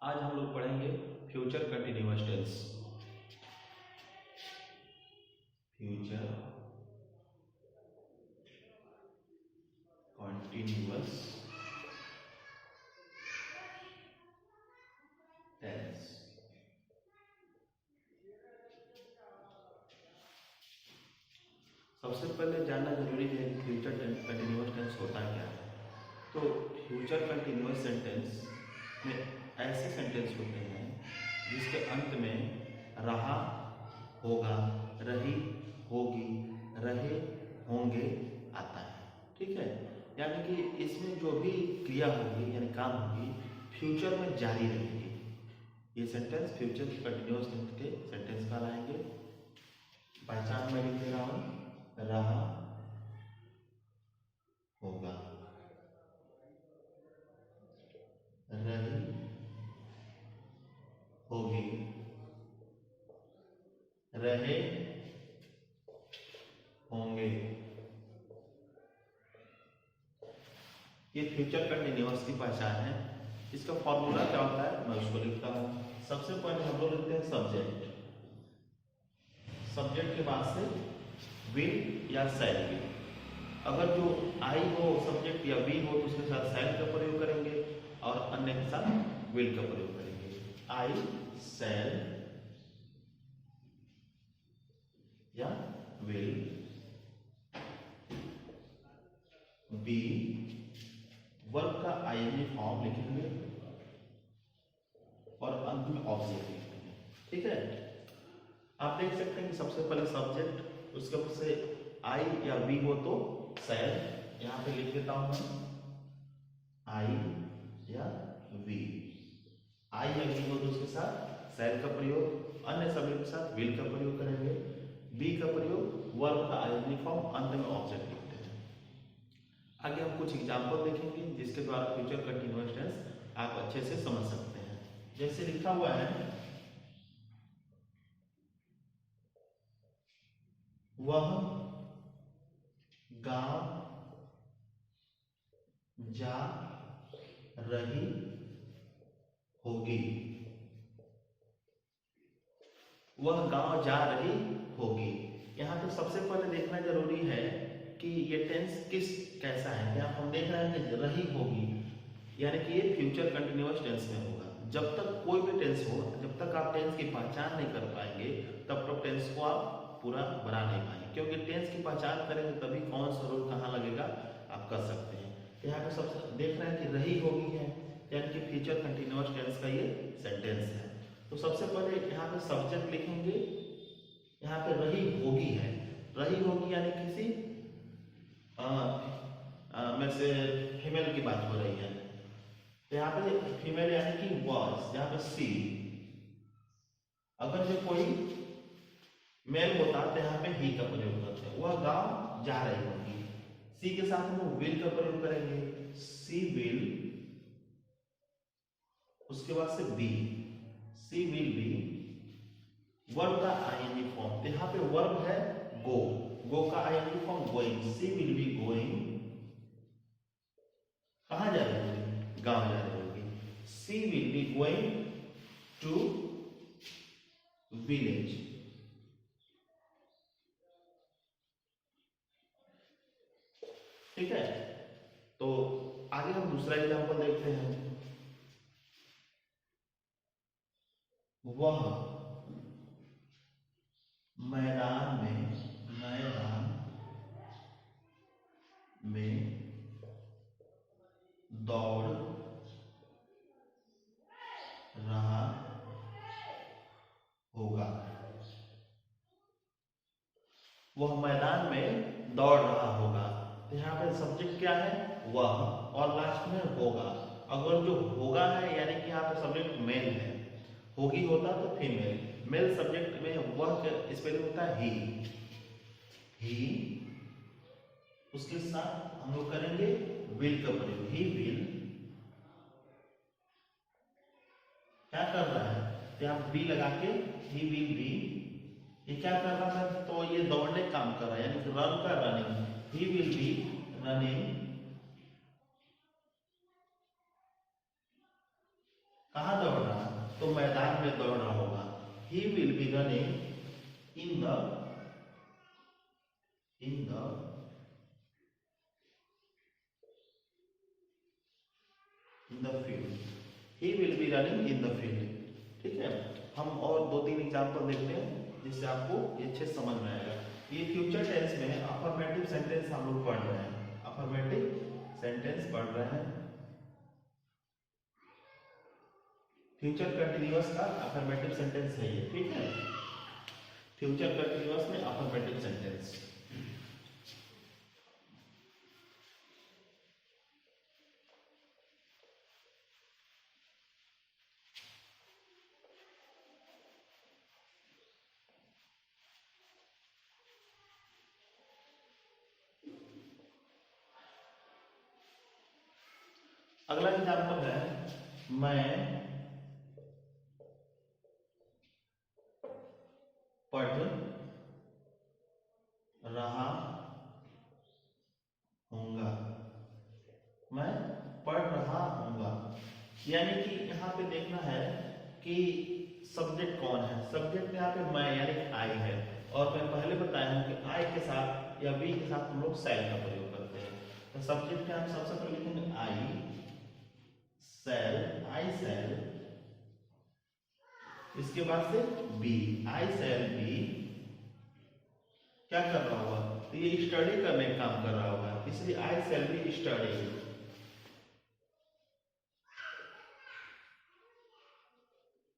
आज हम लोग पढ़ेंगे future continuous tense. Future continuous tense. सबसे पहले जानना जरूरी है कि फ्यूचर कंटिन्यूअस टेंस होता क्या है। तो फ्यूचर कंटिन्यूअस सेंटेंस में ऐसे सेंटेंस होते हैं जिसके अंत में रहा, होगा, रही, होगी, रहे, होंगे आता है। ठीक है, यानी कि इसमें जो भी क्रिया होगी यानी काम होगी फ्यूचर में जारी रहेगी। ये सेंटेंस फ्यूचर कंटिन्यूअस टेंस के सेंटेंस कहलाएंगे। पहचान में लिख दे रहा हूं, रहा, होगा, रही, होगी, रहे, होंगे। ये फ्यूचर कंटिन्यूअस की पहचान है। इसका फॉर्मूला क्या होता है मैं उसको लिखता हूं। सबसे पहले हम लोग लिखते हैं सब्जेक्ट। सब्जेक्ट के बाद से विल या शैल विल। अगर जो आई हो सब्जेक्ट या विल हो तो उसके साथ शैल का प्रयोग करेंगे और अन्य के साथ विल का प्रयोग करेंगे। आई शैल या विल बी, वर्ब का आईएनजी फॉर्म लिखेंगे और अंत में ऑब्जेक्ट लिखेंगे। ठीक है, आप देख सकते हैं कि सबसे पहले सब्जेक्ट, उसके ऊपर से आई या वी हो तो शैल, यहां पे लिख देता हूं मैं आई या वी। आई या वी हो तो उसके साथ शैल का प्रयोग, अन्य सभी के साथ विल का प्रयोग करेंगे। बी का प्रयोग वर्ब का आईएनजी फॉर्म, अंत में ऑब्जेक्ट लिखते हैं। आगे हम कुछ एग्जाम्पल देखेंगे जिसके द्वारा फ्यूचर कंटिन्यूअस टेंस आप अच्छे से समझ सकते हैं। जैसे लिखा हुआ है, वह गांव जा रही होगी। वह गांव जा रही होगी। यहाँ पे सबसे पहले देखना जरूरी है कि ये टेंस किस कैसा है। यहाँ हम देख रहे हैं कि रही होगी, यानी कि ये फ्यूचर कंटिन्यूअस टेंस में होगा। जब तक कोई भी टेंस हो, जब तक आप टेंस की पहचान नहीं कर पाएंगे तब तक टेंस को आप पूरा बना नहीं पाएंगे, क्योंकि टेंस की पहचान करेंगे तभी कौन सा रूल कहाँ लगेगा आप कर सकते हैं। यहाँ पे सबसे देख रहे हैं कि रही होगी है, यानी कि फ्यूचर कंटिन्यूअस टेंस का ये सेंटेंस है। तो सबसे पहले यहाँ पे सब्जेक्ट लिखेंगे। यहाँ पे रही होगी है, रही होगी यानी किसी में से फीमेल की बात हो रही है। तो यहाँ पे फीमेल यानी कि वॉज, यहाँ पे सी। अगर जो कोई मेल होता तो यहाँ पे ही का प्रयोग करते हैं। वह गांव जा रही होगी, सी के साथ हम विल का प्रयोग करेंगे, सी विल। उसके बाद से be, she will be, verb का आईएनजी फॉर्म। तो यहाँ पे वर्ब है गो, गो का ING form going, she will be going. कहाँ जा रही होगी, गांव जा रही होगी। She will be going to village. ठीक है, तो आगे हम दूसरा एग्जांपल देखते हैं। वह मैदान में दौड़ रहा होगा। वह मैदान में दौड़ रहा होगा। तो यहाँ पे सब्जेक्ट क्या है, वह, और लास्ट में होगा। अगर जो होगा है यानी कि यहाँ पे सब्जेक्ट मेल है, होगी होता तो फीमेल। मेल सब्जेक्ट में वह स्पेलिंग होता है ही। उसके साथ हम लोग करेंगे विल का प्रयोग, ही विल। क्या कर रहा है, तो यहाँ बी लगा के ही विल बी। ये क्या कर रहा था, तो ये दौड़ने का काम कर रहा है, यानी कि रन का running, he will be running. कहाँ दौड़ रहा है? तो मैदान में दौड़ रहा होगा। He will be running in the field. He will be running in the field. ठीक है, हम और 2-3 एग्जाम्पल देखते हैं जिससे आपको ये अच्छे समझ में आएगा। ये फ्यूचर टेंस में अफर्मेटिव सेंटेंस हम लोग पढ़ रहे हैं, अफर्मेटिव सेंटेंस पढ़ रहे हैं। फ्यूचर कंटिन्यूअस का अफर्मेटिव सेंटेंस है ये। ठीक है, फ्यूचर कंटिन्यूअस में अफर्मेटिव सेंटेंस। अगला एग्जाम्पल है, मैं पढ़ रहा हूँगा। मैं पढ़ रहा हूँगा, यानी कि यहाँ पे देखना है कि सब्जेक्ट कौन है। सब्जेक्ट यहाँ पे मैं यानी आई है, और मैं पहले बताया हूँ कि आई के साथ या बी के साथ हम लोग सेल का प्रयोग करते हैं। तो सब्जेक्ट में हम सबसे पहले लिखेंगे आई सेल, इसके बाद से बी, आई सेल बी। क्या कर रहा होगा? तो ये स्टडी करने का काम कर रहा होगा, इसलिए आई सेल बी स्टडी।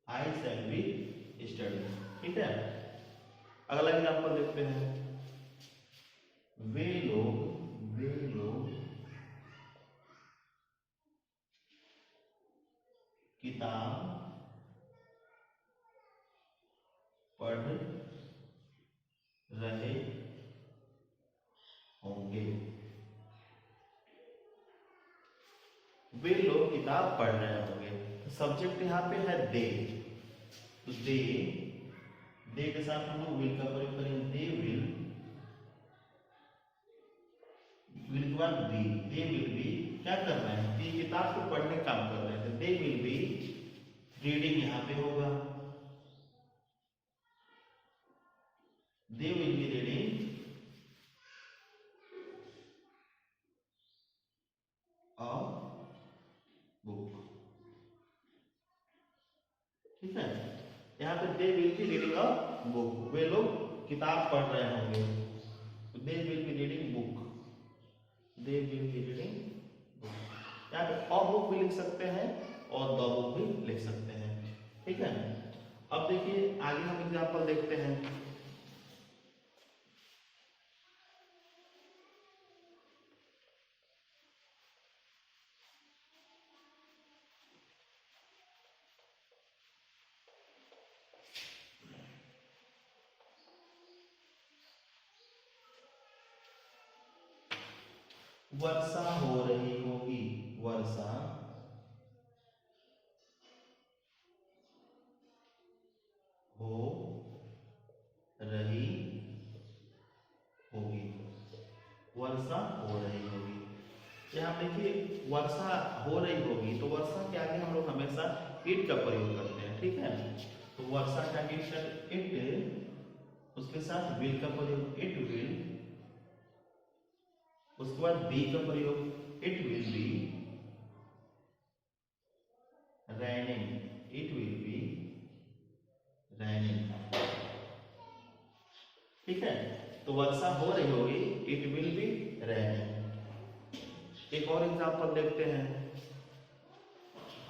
आई सेल बी स्टडी। ठीक है, अगला एग्जाम्पल देखते हैं, वे लोग किताब पढ़ रहे होंगे। वे लोग किताब पढ़ रहे होंगे। तो सब्जेक्ट यहाँ पे है दे, तो दे के साथ हम लोग विल का प्रयोग करेंगे। दे विल के बाद बी, दे विल बी क्या कर रहे हैं? कि किताब को पढ़ने का काम कर रहे हैं। दे विल बी रीडिंग यहाँ पे होगा, they will be reading a book. ठीक है, यहाँ पे they will be reading a book, वे लोग किताब पढ़ रहे होंगे। They will be reading book, they will be reading book. यहाँ पे अ बुक भी लिख सकते हैं और द बुक भी लिख सकते हैं। ठीक है, अब देखिए आगे हम एग्जाम्पल देखते हैं। वर्षा हो रही होगी, वर्षा हो रही होगी, वर्षा हो रही होगी। यहाँ देखिए वर्षा हो रही होगी, तो वर्षा के आगे हम लोग हमेशा इट का प्रयोग करते हैं। ठीक है, तो वर्षा का इट, उसके साथ विल का प्रयोग इट विल, उसके बाद बी का प्रयोग it will be raining, it will be raining. ठीक है, तो वर्षा हो रही होगी, इट विल बी रैनिंग। एक और एग्जांपल देखते हैं,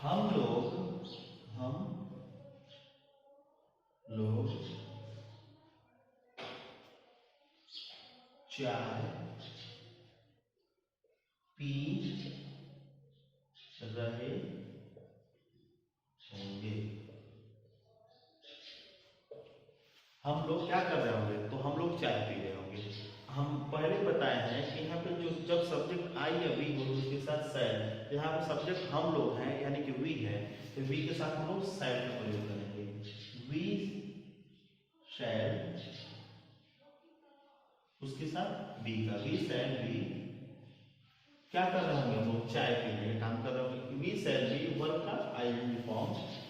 हम लोग चाय पी रहे होंगे। हम लोग क्या कर रहे होंगे? तो हम लोग चाय पी रहे होंगे। हम पहले बताए हैं कि यहाँ पे जो जब सब्जेक्ट आई या वी हो उसके साथ सैल, यहाँ पे सब्जेक्ट हम लोग हैं यानी कि वी है, तो वी के साथ हम लोग सैल का प्रयोग करेंगे। वी शैल, उसके साथ बी का, वी शैल बी क्या कर रहे होंगे? हम लोग चाय पीने का काम कर रहे होंगे। वी शैल बी वर्क का आईएनजी फॉर्म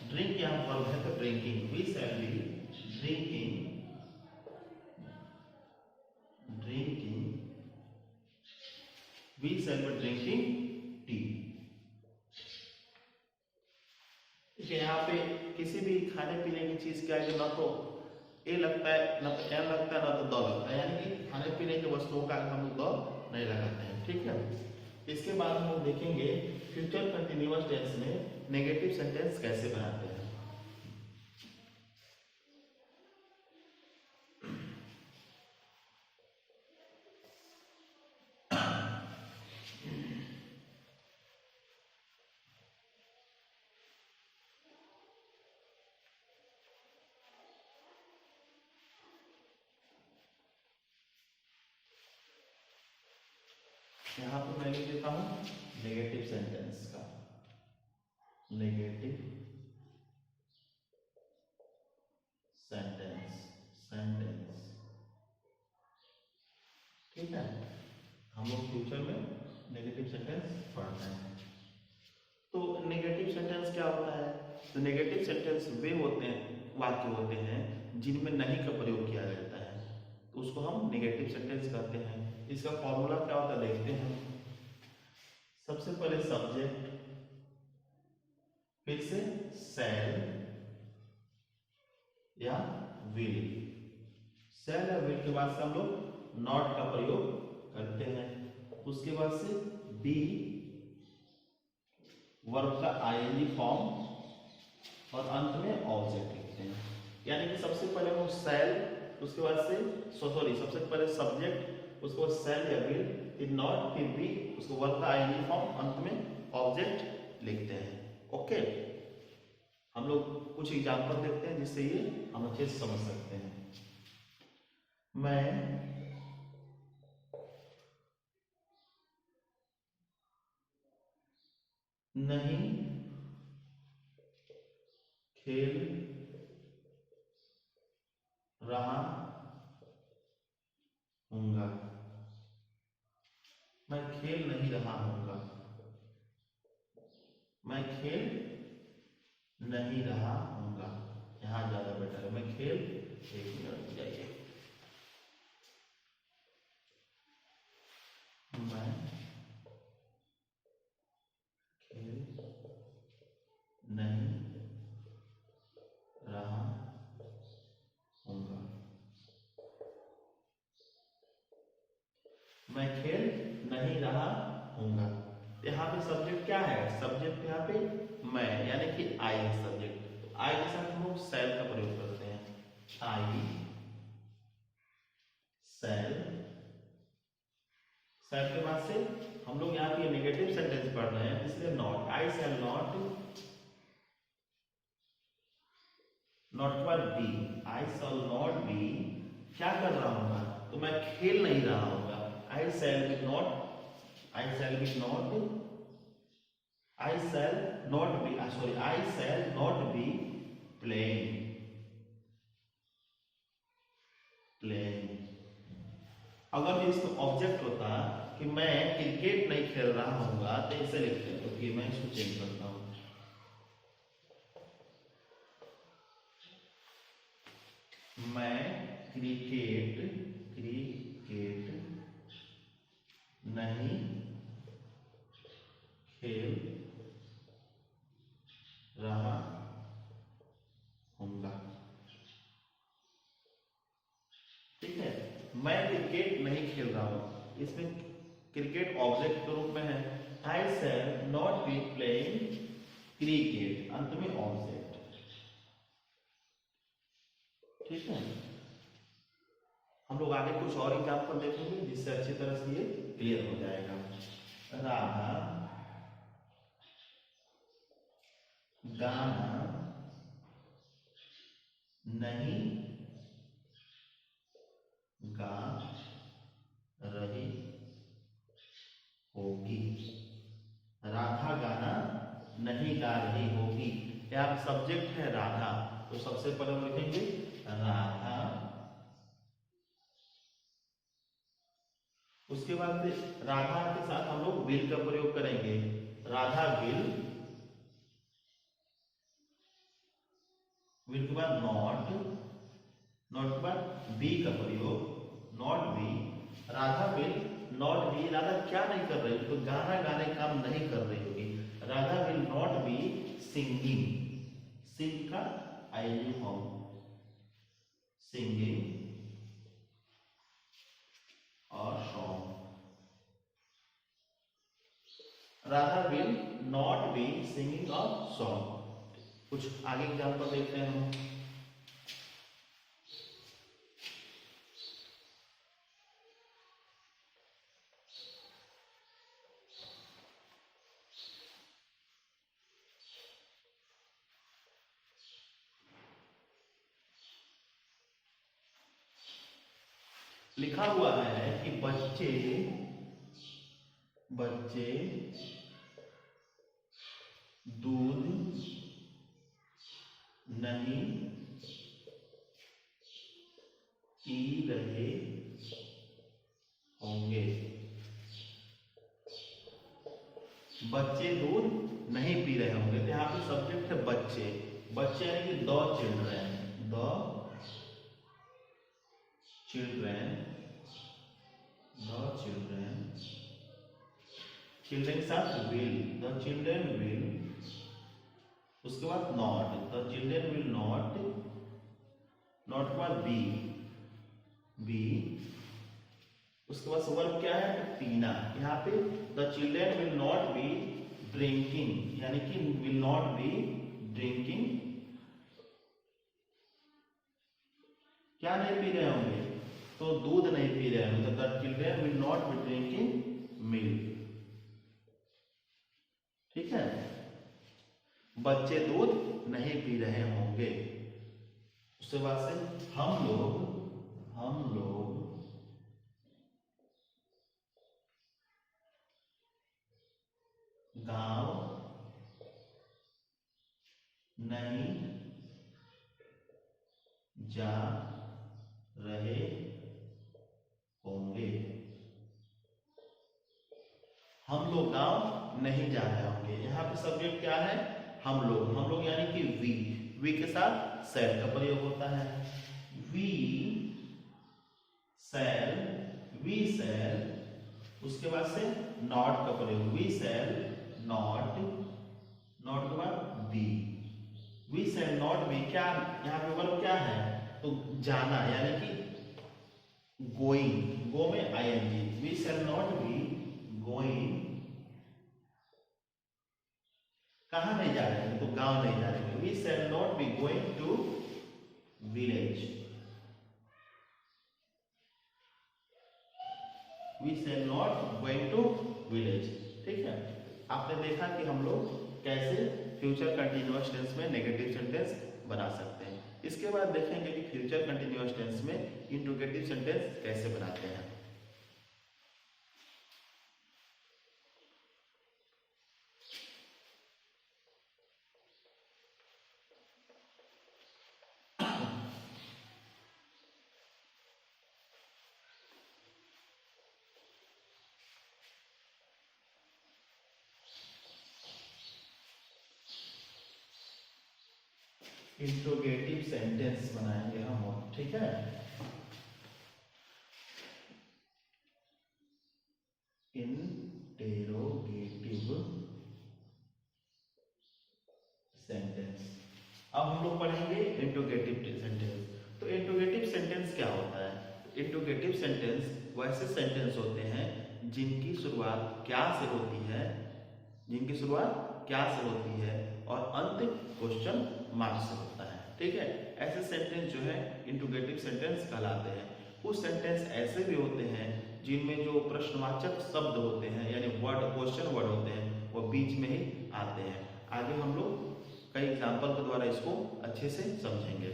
ड्रिंक यहाँ वर्ब है तो drinking, we shall be drinking, drinking, we shall be drinking tea. यहाँ पे किसी भी खाने पीने की चीज के आगे ना तो ए लगता है, ना तो एम लगता है, ना तो द लगता है, यानी कि खाने पीने की वस्तुओं का हम लोग द नहीं लगाते हैं। ठीक है, इसके बाद हम लोग देखेंगे फ्यूचर कंटिन्यूअस टेंस में नेगेटिव सेंटेंस कैसे बनाते हैं। यहाँ पर मैं लिख देता हूं नेगेटिव सेंटेंस का, नेगेटिव सेंटेंस, सेंटेंस। ठीक है, हम लोग फ्यूचर में नेगेटिव सेंटेंस पढ़ते हैं। तो नेगेटिव सेंटेंस क्या होता है? तो नेगेटिव सेंटेंस वे होते हैं, वाक्य होते हैं जिनमें नहीं का प्रयोग किया जाता है, तो उसको हम नेगेटिव सेंटेंस कहते हैं। इसका फॉर्मूला क्या होता है देखते हैं। सबसे पहले सब्जेक्ट, फिर से शैल या विल, शैल या विल के बाद से हम लोग नॉट का प्रयोग करते हैं, उसके बाद से बी वर्ब का आईएनजी फॉर्म और अंत में ऑब्जेक्ट लिखते हैं। यानी कि सबसे पहले हम शैल, उसके बाद से सबसे पहले सब्जेक्ट, उसके बाद शैल या विल, फिर नॉट, फिर बी, उसको वर्ब का आईएनजी फॉर्म, अंत में ऑब्जेक्ट लिखते हैं। ओके, हम लोग कुछ एग्जांपल देखते हैं जिससे ये हम अच्छे से समझ सकते हैं। मैं नहीं खेल रहा हूँगा, मैं खेल नहीं रहा हूँगा, मैं खेल नहीं रहा हूँगा, यहाँ ज्यादा बेटर है। मैं खेल, एक मिनट जाइए, मैं खेल नहीं रहा हूँगा, मैं खेल नहीं रहा हूँगा। यहाँ पे सब्जेक्ट क्या है? सब्जेक्ट यहाँ पे मैं, यानी कि आई है सब्जेक्ट। आई के साथ हम लोग शैल का प्रयोग करते हैं, आई शैल। शैल के बाद से हम लोग यहाँ पे नेगेटिव सेंटेंस पढ़ रहे हैं, इसलिए not, I shall not, not पर be, I shall not be क्या कर रहा हूँगा? तो मैं खेल नहीं रहा हूँगा। I shall be not, I shall be not, I shall not be, sorry, I shall not be playing, playing। अगर इसमें ऑब्जेक्ट होता कि मैं क्रिकेट नहीं खेल रहा हूँगा तो ऐसे लिखते हैं, तो मैं इसको चेंज करता हूँ, मैं क्रिकेट नहीं खेल रहा हूँगा। ठीक है, मैं क्रिकेट नहीं खेल रहा हूँ, इसमें क्रिकेट ऑब्जेक्ट के रूप में है। I shall not be playing cricket, अंत में ऑब्जेक्ट। ठीक है, हम लोग आगे कुछ और एग्जाम्पल देखेंगे जिससे अच्छी तरह से ये क्लियर हो जाएगा। राधा गाना नहीं गा रही होगी, राधा गाना नहीं गा रही होगी। यहाँ सब्जेक्ट है राधा, तो सबसे पहले हम लिखेंगे राधा, उसके बाद राधा के साथ हम लोग विल का प्रयोग करेंगे, राधा विल विल के बाद नॉट, नॉट के बाद बी का प्रयोग, not be. Radha will not B, Radha क्या नहीं कर रही, तो गाना गाने काम नहीं कर रही होगी। Radha will not be singing, sing का आईएनजी फॉर्म, सिंगिंग और song. Radha will not be singing और सॉन्ग। कुछ आगे एग्जाम्पल देखते हैं हम। लिखा हुआ है कि बच्चे बच्चे दूध नहीं पी रहे होंगे। बच्चे दूध नहीं पी रहे होंगे, तो यहाँ पे सब्जेक्ट है बच्चे, बच्चे यानी कि द चिल्ड्रेन, चिल्ड्रेन के साथ विल, द चिल्ड्रेन विल। उसके बाद not, the children will not, not के बाद बी। उसके बाद वर्ब क्या है, पीना। यहाँ पे the children will not B drinking, यानी कि विल नॉट बी ड्रिंकिंग, क्या नहीं पी रहे होंगे, तो दूध नहीं पी रहे होंगे। The children will not B drinking milk. ठीक है, बच्चे दूध नहीं पी रहे होंगे। उसके बाद से हम लोग गांव नहीं जा रहे होंगे। हम लोग गांव नहीं जा रहे होंगे। यहाँ पे सब्जेक्ट क्या है, हम लोग यानी कि वी के साथ शैल का प्रयोग होता है। वी शैल, उसके बाद से नॉट का प्रयोग, वी शैल नॉट के बाद be, we shall not be. क्या यहाँ पे वर्ब क्या है, तो जाना, यानी कि गोइंग, गो में ING. We shall not be going, कहाँ नहीं जा रहे हैं, तो गांव नहीं जा रहे हैं। We shall not be going to village, we shall not going to village. ठीक है, आपने देखा कि हम लोग कैसे फ्यूचर कंटिन्यूअस टेंस में नेगेटिव सेंटेंस बना सकते हैं। इसके बाद देखेंगे कि फ्यूचर कंटिन्यूअस टेंस में इंट्रोगेटिव सेंटेंस कैसे बनाते हैं। इंट्रोगेटिव सेंटेंस बनाएंगे हम, ठीक है। Interrogative sentence. अब हम लोग पढ़ेंगे इंट्रोगेटिव सेंटेंस। तो इंट्रोगेटिव सेंटेंस क्या होता है? इंट्रोगेटिव सेंटेंस वैसे सेंटेंस होते हैं जिनकी शुरुआत क्या से होती है, और अंत क्वेश्चन मार्क से होता है। ठीक है, ऐसे सेंटेंस जो है इंट्रोगेटिव सेंटेंस कहलाते हैं। कुछ सेंटेंस ऐसे भी होते हैं जिनमें जो प्रश्नवाचक शब्द होते हैं, यानी वर्ड, क्वेश्चन वर्ड होते हैं, वो बीच में ही आते हैं। आगे हम लोग कई एग्जाम्पल के द्वारा इसको अच्छे से समझेंगे।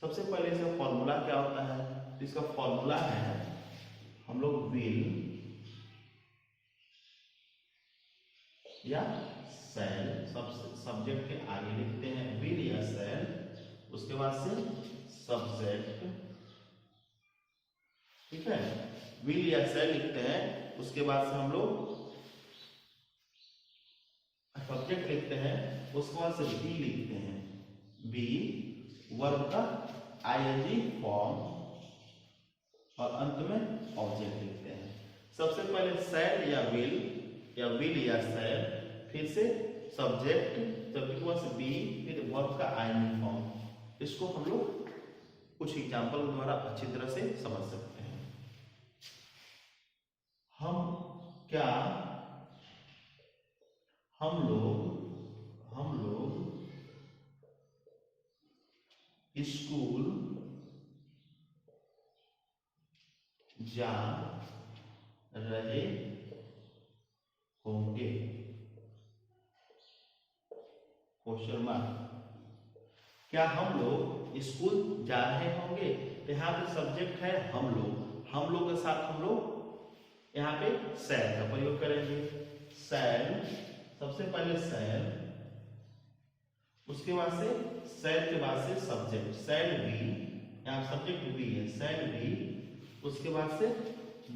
सबसे पहले इसका फॉर्मूला क्या होता है? तो इसका फॉर्मूला है, हम लोग विल या शैल, सब्जेक्ट के आगे लिखते हैं विल या शैल, उसके बाद से सब्जेक्ट। ठीक है, विल या शैल लिखते हैं, उसके बाद से हम लोग सब्जेक्ट लिखते हैं, उसके बाद से बी लिखते हैं, बी, वर्ब का आईएनजी फॉर्म और अंत में ऑब्जेक्ट लिखते हैं। सबसे पहले शैल या विल या शैल, फिर से सब्जेक्ट, जब बी, फिर वर्ब का आईएनजी फॉर्म। इसको हम लोग कुछ एग्जाम्पल द्वारा अच्छी तरह से समझ सकते हैं। हम लोग स्कूल जा रहे होंगे, क्वेश्चन मार्क। क्या हम लोग स्कूल जा रहे होंगे? तो यहाँ पे सब्जेक्ट है हम लोग के साथ हम लोग यहाँ पे शैल का प्रयोग करेंगे। शैल, सबसे पहले शैल, उसके बाद से शैल के बाद से सब्जेक्ट, शैल बी, यहाँ सब्जेक्ट बी है, शैल बी, उसके बाद से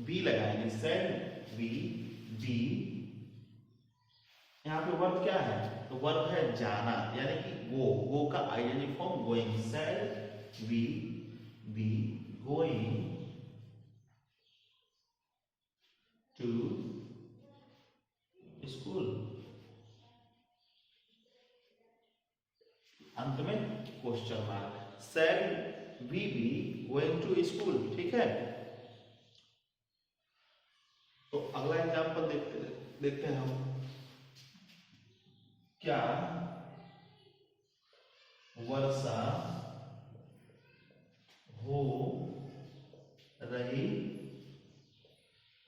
बी लगाएंगे, शैल बी, बी, यहाँ पे वर्ब क्या है? तो वर्ब है जाना, यानी कि गो का ING form going, shall we be going to school. अंत में question mark, shall we be going to school. ठीक है, तो अगला एग्जाम्पल देखते हैं हम। क्या वर्षा हो रही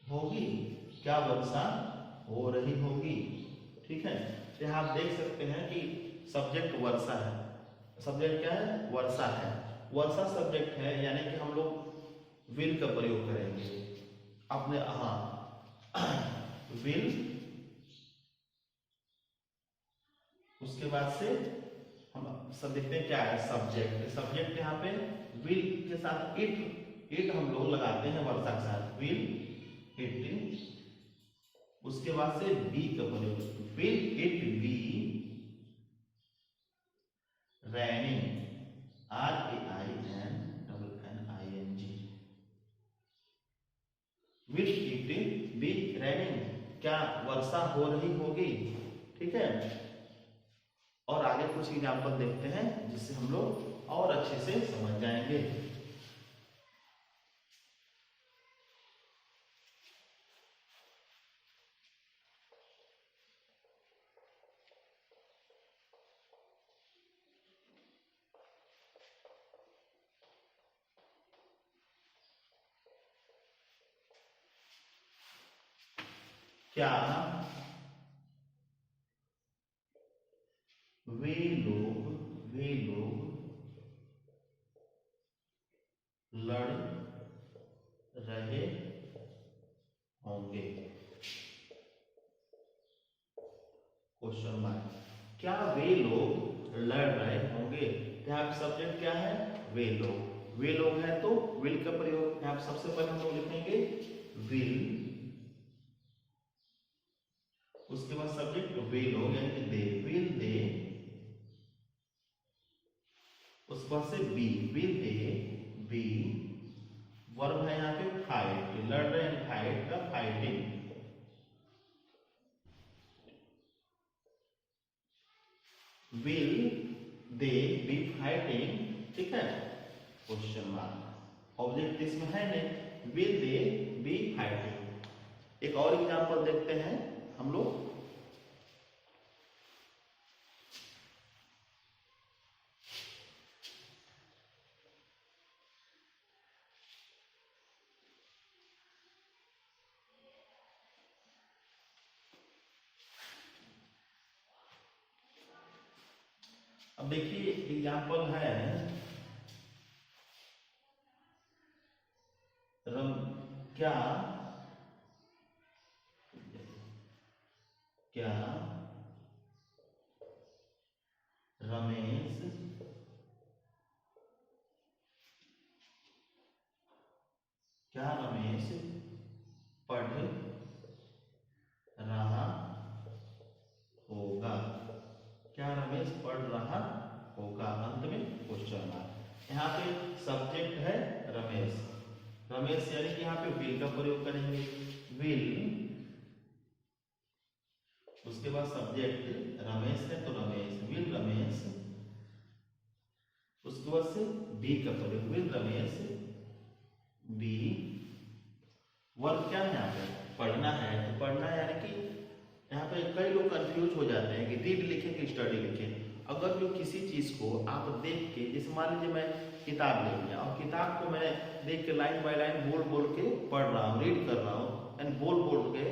होगी? क्या वर्षा हो रही होगी? ठीक है, तो यहाँ आप देख सकते हैं कि सब्जेक्ट वर्षा है, सब्जेक्ट क्या है? वर्षा है, वर्षा सब्जेक्ट है, यानी कि हम लोग विल का प्रयोग करेंगे अपने, विल, उसके बाद से हम सब देखते हैं क्या है? सब्जेक्ट यहाँ पे विल के साथ इट हम लोग लगाते हैं वर्षा के साथ, विल इट, उसके बाद से बी का प्रयोग, will it be raining, RAINNING, will it be raining, क्या वर्षा हो रही होगी? ठीक है, और आगे कुछ एग्जाम्पल देखते हैं जिससे हम लोग और अच्छे से समझ जाएंगे। क्या वे लोग लड़ रहे होंगे? क्वेश्चन मार्क, क्या वे लोग लड़ रहे होंगे? यहाँ सब्जेक्ट क्या है? वे लोग है, तो विल का प्रयोग यहाँ सबसे पहले हम लोग लिखेंगे विल, उसके बाद सब्जेक्ट वे लोग यानी कि दे, विल दे, उसके बाद से be, will they be, verb है यहाँ पे फाइट, लड़ रहे हैं, फाइट का fighting, will they be fighting. ठीक है, क्वेश्चन मार्क, ऑब्जेक्ट इसमें है नहीं, विल दे बी फाइटिंग। एक और एग्जांपल देखते हैं हम लोग। अब देखिए एग्जांपल है, क्या रमेश पढ़ रहा होगा? क्या रमेश पढ़ रहा होगा, अंत में क्वेश्चन मार्क। यहाँ पे सब्जेक्ट है रमेश, रमेश यानी कि यहाँ पे विल का प्रयोग करेंगे, विल, उसके बाद सब्जेक्ट रमेश है तो रमेश, विल रमेश, उसके बाद से बी का प्रयोग, विल रमेश बी। वर्ब क्या है यहाँ पे, पढ़ना है, तो पढ़ना यानी कि यहाँ पे कई लोग कंफ्यूज हो जाते हैं कि रीड लिखे कि स्टडी लिखे। अगर जो किसी चीज को आप देख के, जैसे मान लीजिए मैं किताब ले लिया और किताब को मैं देख के लाइन बाय लाइन बोल बोल के पढ़ रहा हूँ, रीड कर रहा हूँ एंड बोल बोल के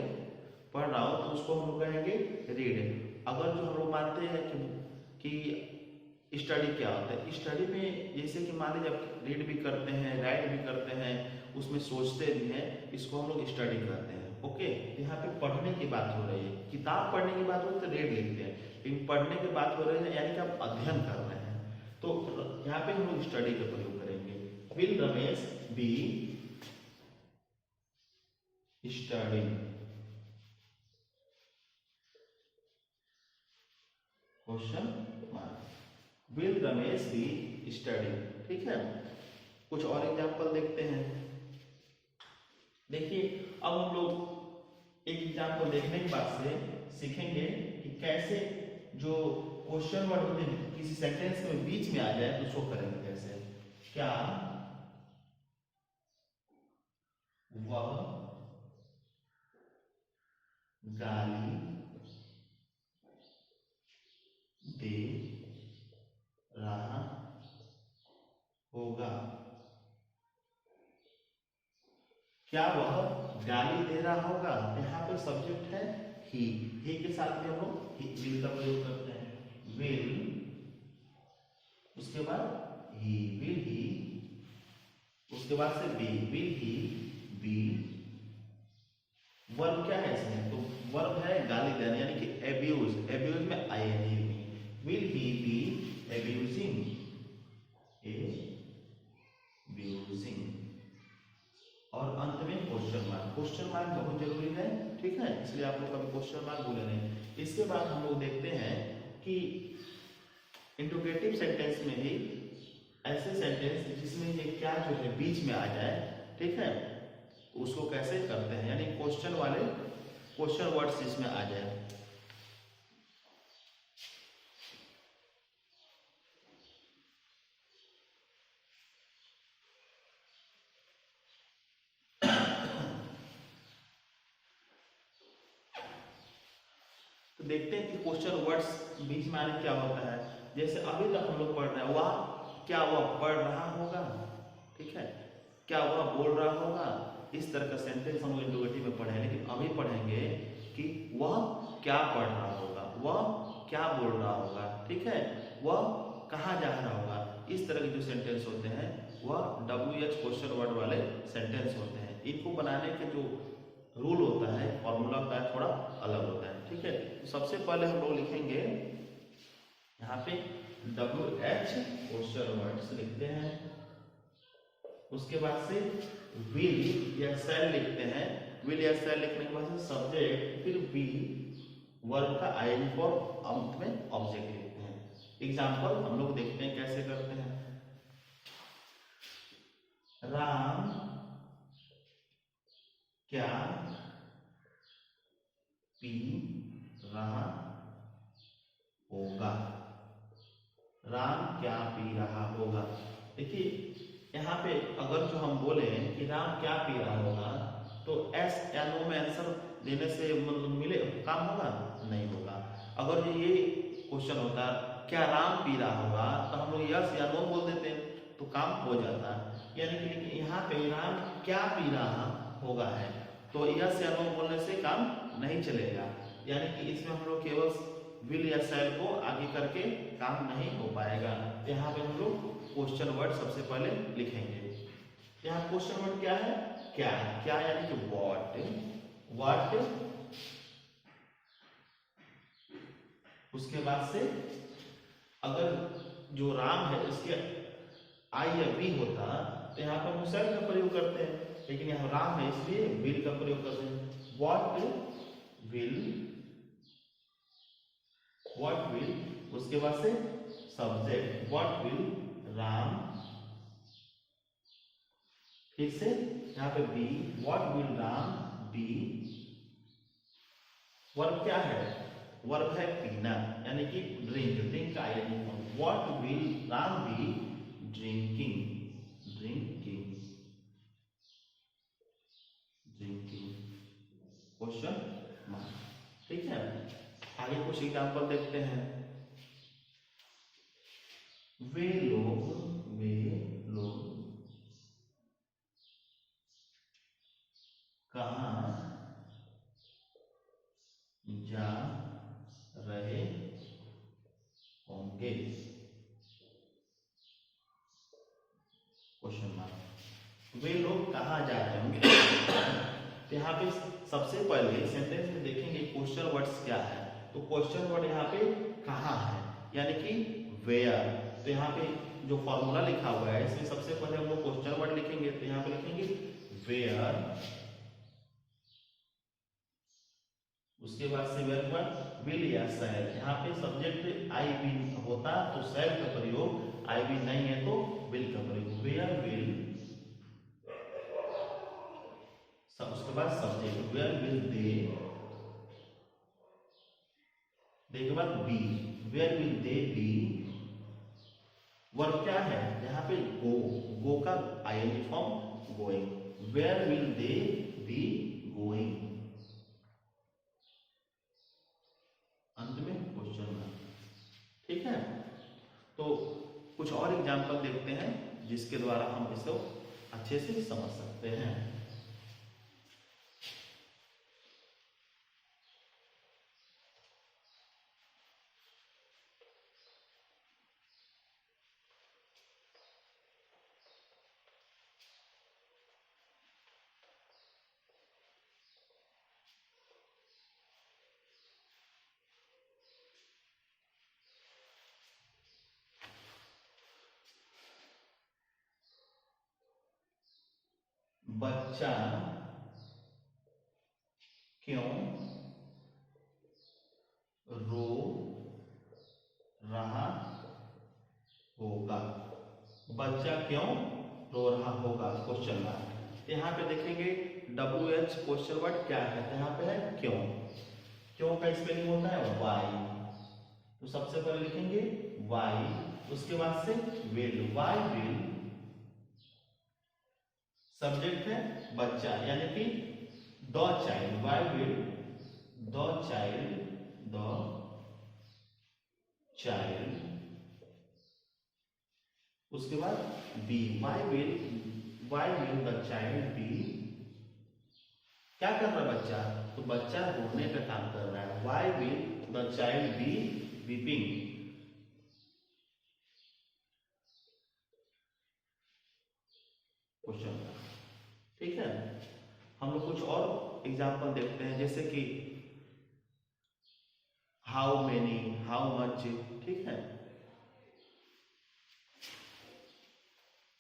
पढ़ रहा हूँ, तो उसको हम लोग कहेंगे रीड। अगर जो हम लोग मानते हैं कि स्टडी क्या होता है, स्टडी में जैसे कि मान लीजिए आप रीड भी करते हैं, राइट भी करते हैं, उसमें सोचते भी हैं, इसको हम लोग स्टडी करते हैं। ओके, यहाँ पे पढ़ने की बात हो रही है, किताब पढ़ने की बात हो रही है तो रीड लिखते हैं, लेकिन पढ़ने की बात हो रही है यानी कि आप अध्ययन कर रहे हैं, तो यहाँ पे हम लोग स्टडी का प्रयोग करेंगे। Will Ramesh be study, question mark, will Ramesh be study. ठीक है, कुछ और एग्जाम्पल देखते हैं। देखिए अब हम लोग एक एग्जाम्पल देखने के बाद से सीखेंगे कि कैसे जो क्वेश्चन वर्ड होते हैं किसी सेंटेंस में बीच में आ जाए तो उसको करेंगे कैसे। क्या वह गाली दे रहा होगा, क्या वह गाली दे रहा होगा, यहाँ पे सब्जेक्ट है ही के साथ में हम लोग विल का प्रयोग करते हैं, विल, उसके बाद ही, विल ही, उसके बाद से be, will he be. Verb क्या है इसमें, तो वर्ब है गाली देना यानी कि एब्यूज, एब्यूज में आईएनजी में, will he be abusing, abusing, और अंत में क्वेश्चन मार्क। क्वेश्चन मार्क बहुत जरूरी है, ठीक है, इसलिए आप लोग कभी क्वेश्चन मार्क भूले नहीं। इसके बाद हम लोग देखते हैं कि इंट्रोगेटिव सेंटेंस में भी ऐसे सेंटेंस जिसमें ये क्या जो है बीच में आ जाए, ठीक है, उसको कैसे करते हैं, यानी क्वेश्चन वाले क्वेश्चन वर्ड्स इसमें आ जाए। तो देखते हैं कि क्वेश्चन वर्ड्स बीच में आने क्या होता है। जैसे अभी तक हम लोग पढ़ रहे हैं, वह क्या वह पढ़ रहा होगा, ठीक है, क्या वह बोल रहा होगा, इस तरह का सेंटेंस हम लोग इंट्रोगेटिव में पढ़े हैं। लेकिन अभी पढ़ेंगे कि वह क्या पढ़ रहा होगा, वह क्या बोल रहा होगा, ठीक है, वह कहाँ जा रहा होगा। इस तरह के जो सेंटेंस होते हैं वह WH क्वेश्चन वर्ड वाले सेंटेंस होते हैं। इनको बनाने के जो रूल होता है, फॉर्मूला होता है, थोड़ा अलग होता है, ठीक है। तो सबसे पहले हम लोग लिखेंगे यहाँ पे WH क्वेश्चन वर्ड्स लिखते हैं, उसके बाद से विल या शैल लिखते हैं, विल या शैल लिखने के बाद से सब्जेक्ट, फिर बी, वर्ब का आईएनजी फॉर्म, अंत में ऑब्जेक्ट लिखते हैं। एग्जाम्पल हम लोग देखते हैं कैसे करते हैं। राम क्या पी रहा होगा, राम क्या पी रहा होगा। देखिए यहाँ पे अगर जो हम बोले कि राम क्या पी रहा होगा, तो एस या नो में आंसर देने से मतलब मिले काम होगा, नहीं होगा। अगर ये क्वेश्चन होता क्या राम पी रहा होगा, तो हम लोग यस या नो बोल देते तो काम हो जाता। यानी कि लेकिन यहाँ पे राम क्या पी रहा होगा है, तो यस या नो बोलने से काम नहीं चलेगा। यानी कि इसमें हम लोग केवल विल या शैल को आगे करके काम नहीं हो पाएगा। यहाँ पे हम लोग क्वेश्चन वर्ड सबसे पहले लिखेंगे। यहाँ क्वेश्चन वर्ड क्या है, क्या है, क्या यानी कि व्हाट, व्हाट, उसके बाद से अगर जो राम है उसके आई या बी होता तो यहाँ पर हम शैल का प्रयोग करते हैं, लेकिन यहाँ राम है इसलिए विल का प्रयोग करते हैं। व्हाट विल, व्हाट विल, उसके बाद से सब्जेक्ट व्हाट विल राम, फिर से यहाँ पे be, what will Ram be, verb क्या है, वर्ब है पीना यानी कि ड्रिंक, ड्रिंक का ING form, what will Ram be drinking, drinking, drinking, question mark. ठीक है, आगे कुछ एग्जाम्पल देखते हैं। वे लोग कहाँ जा रहे होंगे, क्वेश्चन मार्क। वे लोग कहाँ जा रहे होंगे, तो यहाँ पे सबसे पहले सेंटेंस में देखेंगे क्वेश्चन वर्ड्स क्या है, तो क्वेश्चन वर्ड यहाँ पे कहाँ है यानी कि वेयर, तो यहाँ पे जो फॉर्मूला लिखा हुआ है इसमें सबसे पहले हम लोग क्वेश्चन वर्ड लिखेंगे, तो यहाँ पे लिखेंगे वेयर, उसके बाद से वेयर वर्ड विल या शैल, यहाँ पे सब्जेक्ट आई विल होता तो शैल का प्रयोग, आई विल नहीं है तो विल का प्रयोग, वेयर विल, उसके बाद सब्जेक्ट वेयर विल दे के बाद be, where will they be, verb क्या है यहाँ पे गो, गो का ING form going, where will they be going, अंत में क्वेश्चन मार्क। ठीक है, तो कुछ और एग्जाम्पल देखते हैं जिसके द्वारा हम इसे अच्छे से समझ सकते हैं। बच्चा क्यों रो रहा होगा, बच्चा क्यों रो रहा होगा, क्वेश्चन मार्क। यहाँ पे देखेंगे WH क्वेश्चन वर्ड क्या है, यहाँ पे है क्यों, क्यों का स्पेलिंग होता है वाई, तो सबसे पहले लिखेंगे वाई, उसके बाद से विल, वाई विल, सब्जेक्ट है बच्चा यानी कि the child, why will the child, उसके बाद be, why will the child be, क्या कर रहा है बच्चा, तो बच्चा रोने का काम कर रहा है, why will the child be weeping, question. ठीक है, हम लोग कुछ और एग्जाम्पल देखते हैं जैसे कि हाउ मेनी, हाउ मच, ठीक है,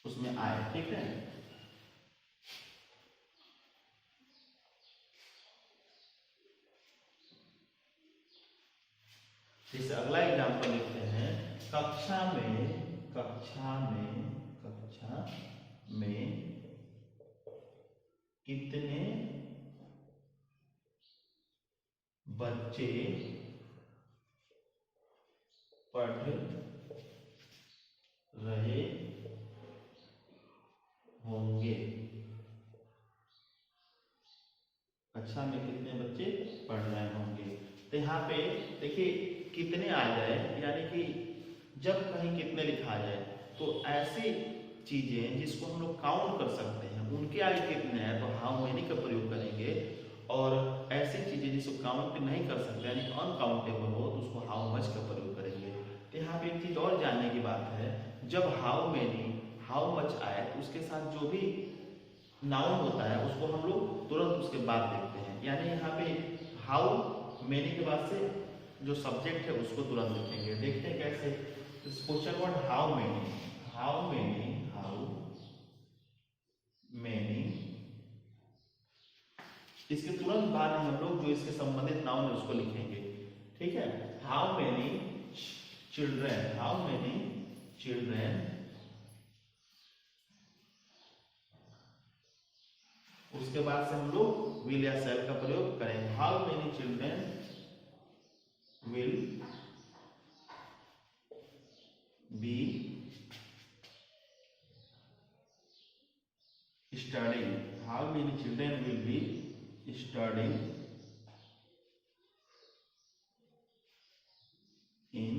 उसमें आए। ठीक है, जैसे अगला एग्जाम्पल लिखते हैं, कक्षा में कितने बच्चे पढ़ रहे होंगे, कक्षा में कितने बच्चे पढ़ रहे होंगे, तो यहाँ पे देखिए कितने आ जाए यानी कि जब कहीं कितने लिखा जाए तो ऐसी चीजें जिसको हम लोग काउंट कर सकते हैं उनके आगे कितने हैं तो हाउ मेनी का प्रयोग करेंगे, और ऐसी चीजें जिसको काउंट नहीं कर सकते यानी अनकाउंटेबल हो तो उसको हाउ मच का प्रयोग करेंगे। तो यहाँ पे एक चीज और जानने की बात है, जब हाउ मेनी हाउ मच आए तो उसके साथ जो भी नाउन होता है उसको हम लोग तुरंत उसके बाद देखते हैं, यानी यहाँ पे हाउ मेनी के बाद से जो सब्जेक्ट है उसको तुरंत लिखेंगे। देखते हैं कैसे, क्वेश्चन वर्ड हाउ मेनी इसके तुरंत बाद हम लोग जो इसके संबंधित नाउन है उसको लिखेंगे। ठीक है, how many children, how many children, उसके बाद से हम लोग विल या शैल का प्रयोग करेंगे। How many children will be studying, how many children will be studying in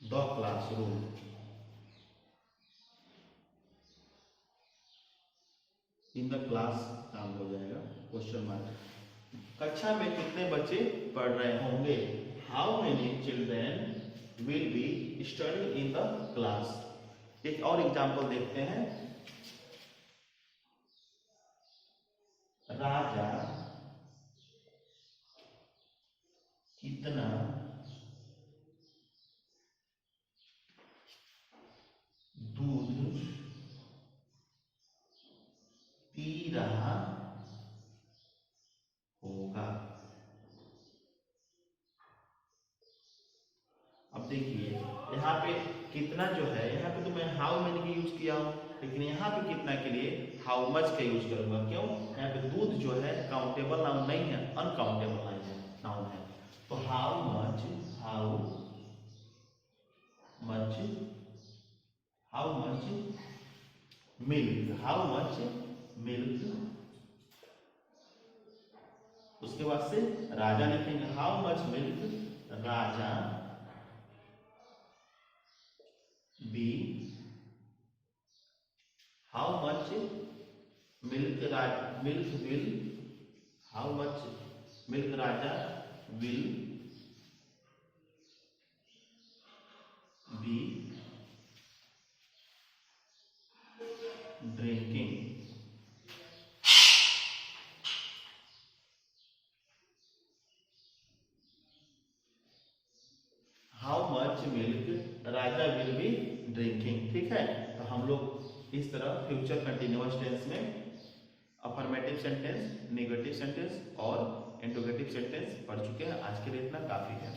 the classroom, in the class काम हो जाएगा क्वेश्चन मार्क। कक्षा में कितने बच्चे पढ़ रहे होंगे, how many children will be studying in the class. एक और एग्जाम्पल देखते हैं। राजा कितना दूध पी रहा होगा। अब देखिए यहाँ पे कितना जो है, यहाँ पे तो मैं हाउ मेनी का यूज किया हूं, लेकिन यहाँ पे कितना के लिए हाउ मच का यूज करूंगा। क्यों? यहाँ पे दूध जो है काउंटेबल नाउन नहीं है, अनकाउंटेबल नाउन है। तो how much milk, how much milk. उसके बाद से राजा लिखेंगे, how much milk Raja be, how much milk will, how much milk Raja will be drinking. How much milk Raja will be drinking. ठीक है, तो हम लोग इस तरह फ्यूचर कंटिन्यूअस टेंस में अफर्मेटिव सेंटेंस, नेगेटिव सेंटेंस और इंट्रोगेटिव सेंटेंस पढ़ चुके हैं। आज के लिए इतना काफी है।